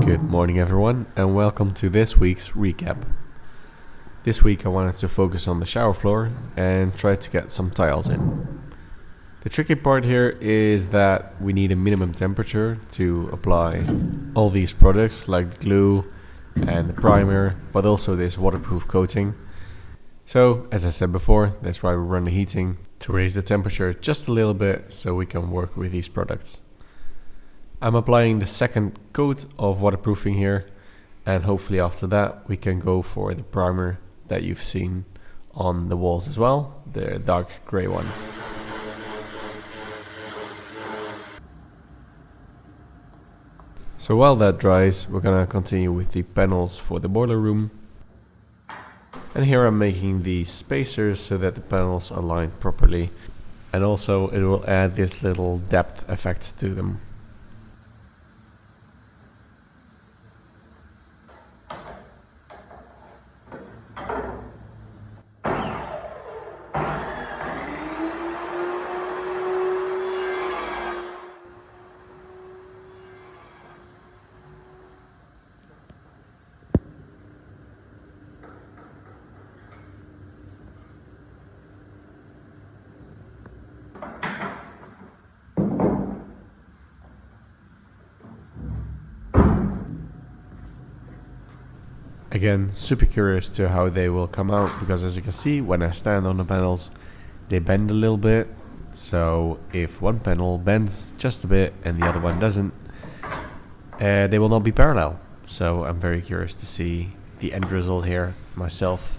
Good morning everyone and welcome to this week's recap. This week I wanted to focus on the shower floor and try to get some tiles in. The tricky part here is that we need a minimum temperature to apply all these products like the glue and the primer, but also this waterproof coating. So as I said before, that's why we run the heating to raise the temperature just a little bit so we can work with these products. I'm applying the second coat of waterproofing here, and hopefully after that we can go for the primer that you've seen on the walls as well, the dark grey one. So while that dries, we're gonna continue with the panels for the boiler room. And here I'm making the spacers so that the panels align properly, and also it will add this little depth effect to them. Again, super curious to how they will come out, because as you can see when I stand on the panels they bend a little bit, so if one panel bends just a bit and the other one doesn't, they will not be parallel. So I'm very curious to see the end result here myself.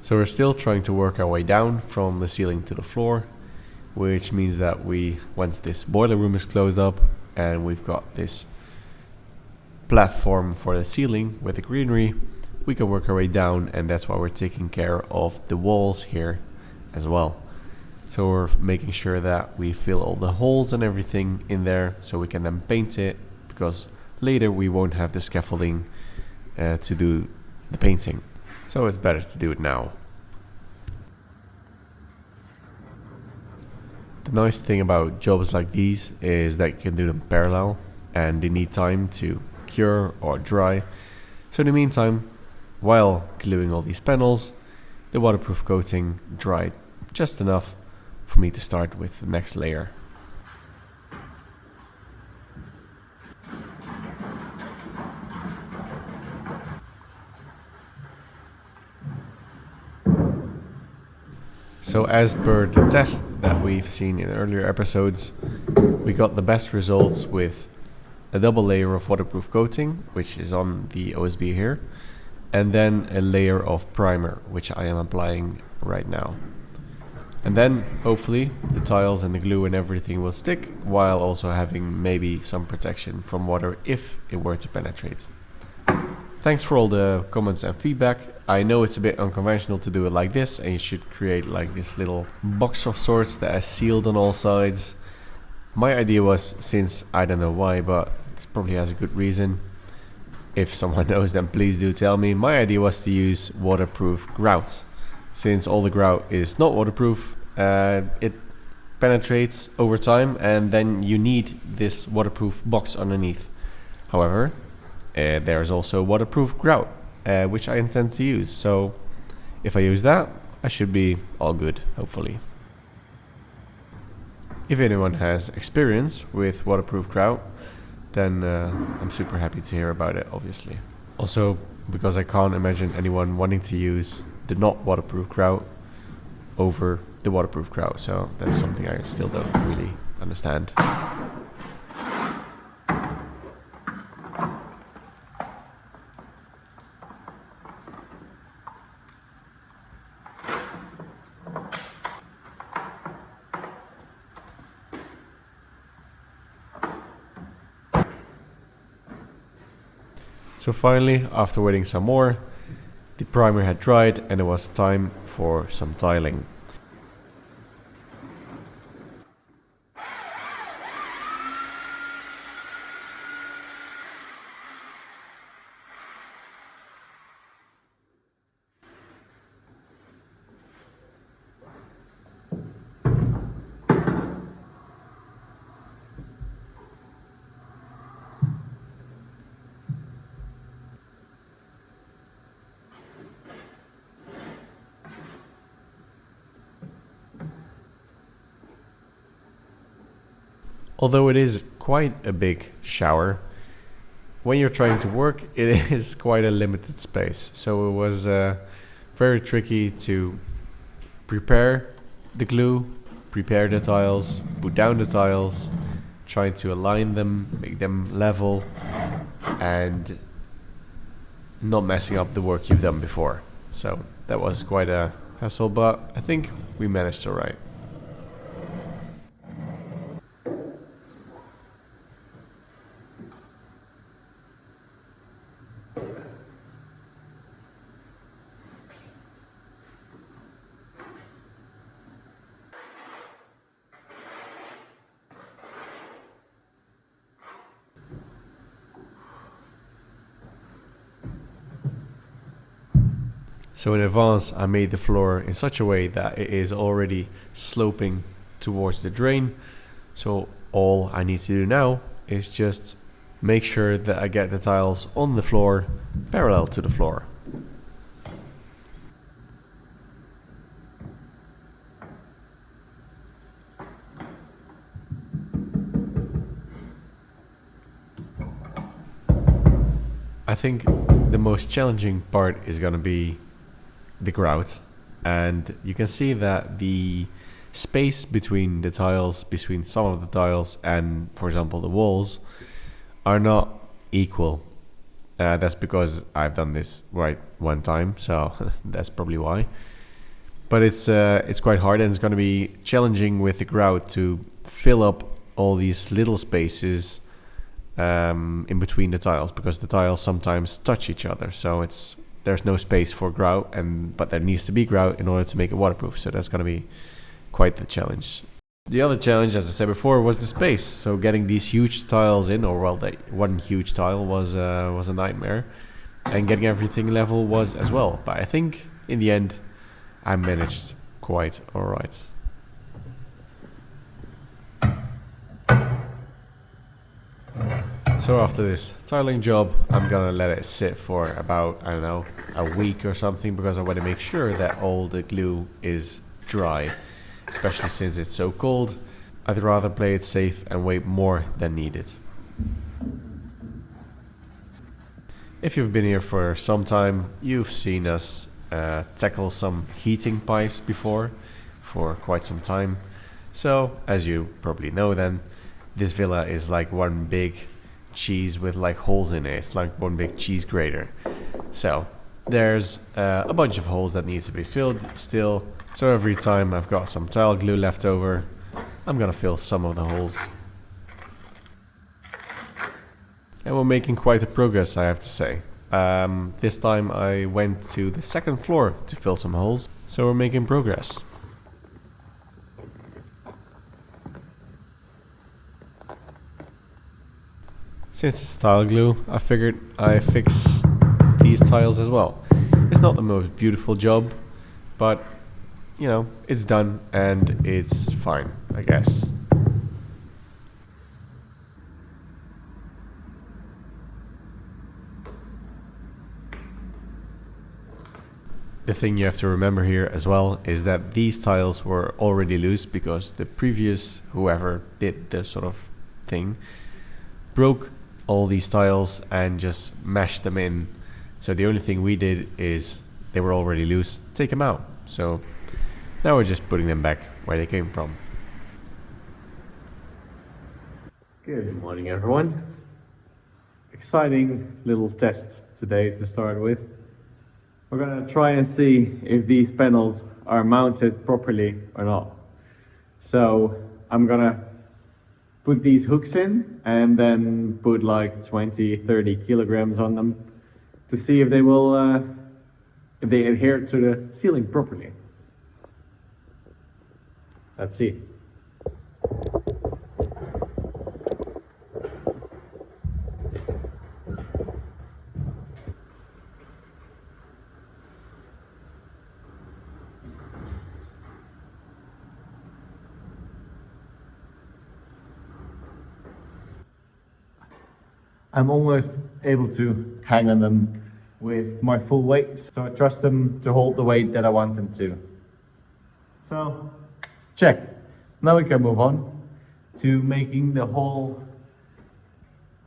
So we're still trying to work our way down from the ceiling to the floor, which means that once this boiler room is closed up and we've got this platform for the ceiling with the greenery, we can work our way down, and that's why we're taking care of the walls here as well. So we're making sure that we fill all the holes and everything in there so we can then paint it, because later we won't have the scaffolding to do the painting. So it's better to do it now. The nice thing about jobs like these is that you can do them parallel and they need time to cure or dry. So in the meantime, while gluing all these panels, the waterproof coating dried just enough for me to start with the next layer. So as per the test that we've seen in earlier episodes, we got the best results with a double layer of waterproof coating, which is on the OSB here, and then a layer of primer, which I am applying right now. And then hopefully the tiles and the glue and everything will stick, while also having maybe some protection from water if it were to penetrate. Thanks for all the comments and feedback. I know it's a bit unconventional to do it like this, and you should create like this little box of sorts that is sealed on all sides. My idea was, since I don't know why, but this probably has a good reason. If someone knows, then please do tell me. My idea was to use waterproof grout. Since all the grout is not waterproof, it penetrates over time, and then you need this waterproof box underneath. However, there's also waterproof grout, which I intend to use. So if I use that, I should be all good, hopefully. If anyone has experience with waterproof grout, then I'm super happy to hear about it, obviously. Also, because I can't imagine anyone wanting to use the not waterproof grout over the waterproof grout, so that's something I still don't really understand. So finally, after waiting some more, the primer had dried and it was time for some tiling. Although it is quite a big shower, when you're trying to work, it is quite a limited space. So it was very tricky to prepare the glue, prepare the tiles, put down the tiles, trying to align them, make them level, and not messing up the work you've done before. So that was quite a hassle, but I think we managed all right. So in advance, I made the floor in such a way that it is already sloping towards the drain. So all I need to do now is just make sure that I get the tiles on the floor parallel to the floor. I think the most challenging part is going to be the grout, and you can see that the space between the tiles, between some of the tiles and, for example, the walls, are not equal. That's because I've done this right one time, so that's probably why. But it's quite hard, and it's going to be challenging with the grout to fill up all these little spaces in between the tiles, because the tiles sometimes touch each other. So there's no space for grout, but there needs to be grout in order to make it waterproof. So that's going to be quite the challenge. The other challenge, as I said before, was the space. So getting these huge tiles in, or well, one huge tile was a nightmare, and getting everything level was as well. But I think in the end, I managed quite all right. So after this tiling job, I'm gonna let it sit for about, I don't know, a week or something, because I want to make sure that all the glue is dry, especially since it's so cold. I'd rather play it safe and wait more than needed. If you've been here for some time, you've seen us tackle some heating pipes before for quite some time. So, as you probably know then, this villa is like one big cheese with like holes in it. It's like one big cheese grater. So there's a bunch of holes that needs to be filled still. So every time I've got some tile glue left over, I'm gonna fill some of the holes. And we're making quite a progress, I have to say. This time I went to the second floor to fill some holes. So we're making progress. Since it's tile glue, I figured I fix these tiles as well. It's not the most beautiful job, but you know, it's done and it's fine, I guess. The thing you have to remember here as well is that these tiles were already loose because the previous whoever did this sort of thing broke all these tiles and just mashed them in. So the only thing we did is they were already loose, take them out. So now we're just putting them back where they came from. Good morning, everyone. Exciting little test today to start with. We're gonna try and see if these panels are mounted properly or not. So I'm gonna put these hooks in and then put like 20-30 kilograms on them to see if they will if they adhere to the ceiling properly. Let's see. I'm almost able to hang on them with my full weight, so I trust them to hold the weight that I want them to. So, check. Now we can move on to making the whole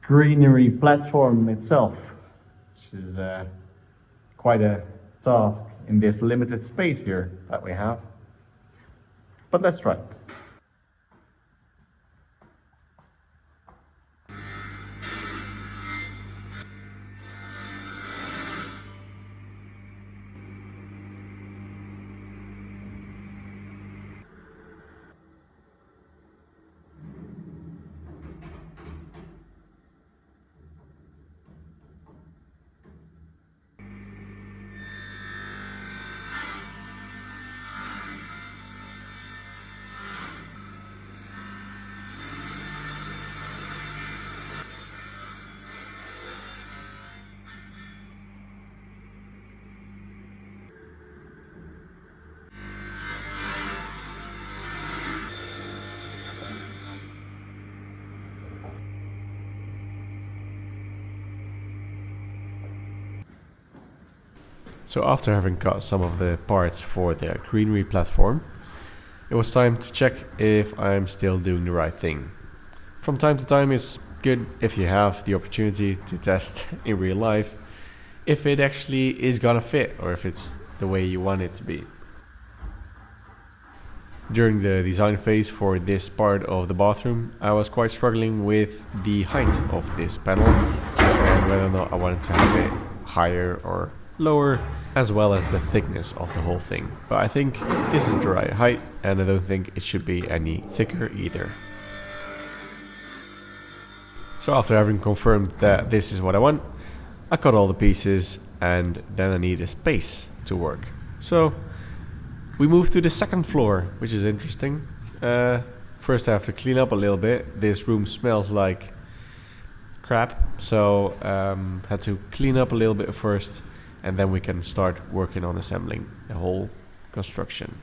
greenery platform itself, which is quite a task in this limited space here that we have. But let's try. So after having cut some of the parts for the greenery platform, it was time to check if I'm still doing the right thing. From time to time it's good if you have the opportunity to test in real life if it actually is gonna fit or if it's the way you want it to be. During the design phase for this part of the bathroom, I was quite struggling with the height of this panel and whether or not I wanted to have it higher or lower, as well as the thickness of the whole thing. But I think this is the right height and I don't think it should be any thicker either. So after having confirmed that this is what I want, I cut all the pieces and then I need a space to work. So we move to the second floor, which is interesting. First I have to clean up a little bit. This room smells like crap, so had to clean up a little bit first and then we can start working on assembling the whole construction.